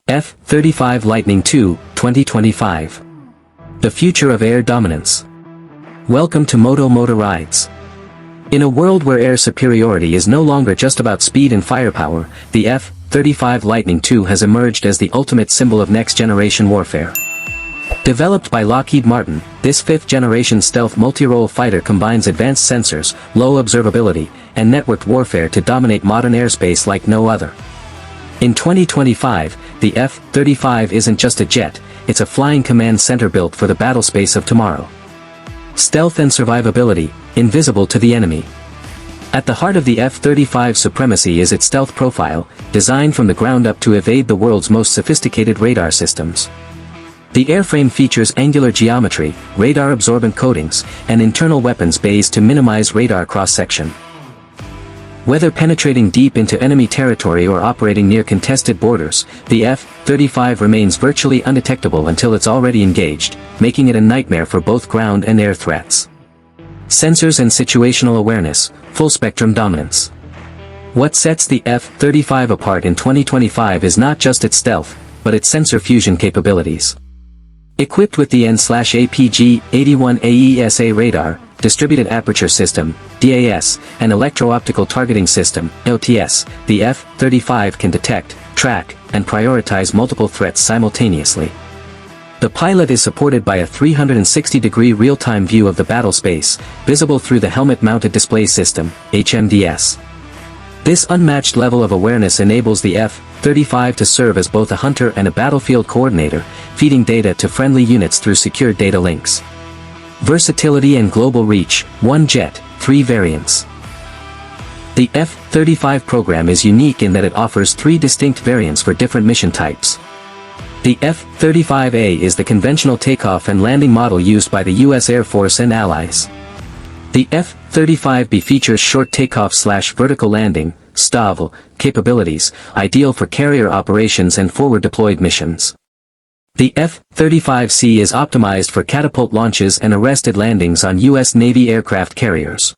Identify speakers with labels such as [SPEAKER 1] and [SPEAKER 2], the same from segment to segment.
[SPEAKER 1] F-35 Lightning II, 2025. The future of air dominance. Welcome to Moto Motor Rides. In a world where air superiority is no longer just about speed and firepower, the F-35 Lightning II has emerged as the ultimate symbol of next-generation warfare. Developed by Lockheed Martin, this fifth-generation stealth multi-role fighter combines advanced sensors, low observability, and networked warfare to dominate modern airspace like no other. In 2025, the F-35 isn't just a jet, it's a flying command center built for the battlespace of tomorrow. Stealth and survivability, invisible to the enemy. At the heart of the F-35's supremacy is its stealth profile, designed from the ground up to evade the world's most sophisticated radar systems. The airframe features angular geometry, radar-absorbent coatings, and internal weapons bays to minimize radar cross-section. Whether penetrating deep into enemy territory or operating near contested borders, the F-35 remains virtually undetectable until it's already engaged, making it a nightmare for both ground and air threats. Sensors and situational awareness, full-spectrum dominance. What sets the F-35 apart in 2025 is not just its stealth, but its sensor fusion capabilities. Equipped with the N/APG-81 AESA radar, Distributed Aperture System, DAS, and Electro-Optical Targeting System, OTS, the F-35 can detect, track, and prioritize multiple threats simultaneously. The pilot is supported by a 360-degree real-time view of the battle space, visible through the Helmet-Mounted Display System, HMDS. This unmatched level of awareness enables the F-35 to serve as both a hunter and a battlefield coordinator, feeding data to friendly units through secure data links. Versatility and global reach, one jet, 3 variants. The F-35 program is unique in that it offers 3 distinct variants for different mission types. The F-35A is the conventional takeoff and landing model used by the U.S. Air Force and allies. The F-35B features short takeoff/vertical landing, STOVL, capabilities, ideal for carrier operations and forward-deployed missions. The F-35C is optimized for catapult launches and arrested landings on U.S. Navy aircraft carriers.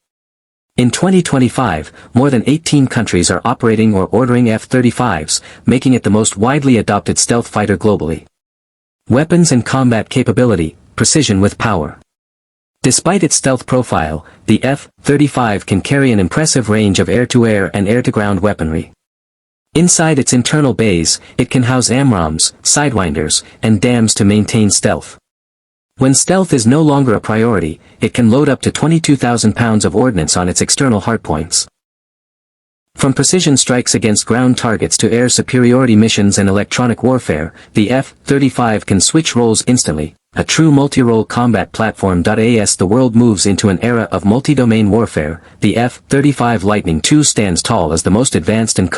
[SPEAKER 1] In 2025, more than 18 countries are operating or ordering F-35s, making it the most widely adopted stealth fighter globally. Weapons and combat capability, precision with power. Despite its stealth profile, the F-35 can carry an impressive range of air-to-air and air-to-ground weaponry. Inside its internal bays, it can house AMRAAMs, sidewinders, and dams to maintain stealth. When stealth is no longer a priority, it can load up to 22,000 pounds of ordnance on its external hardpoints. From precision strikes against ground targets to air superiority missions and electronic warfare, the F-35 can switch roles instantly, a true multi-role combat platform. As the world moves into an era of multi-domain warfare, the F-35 Lightning II stands tall as the most advanced and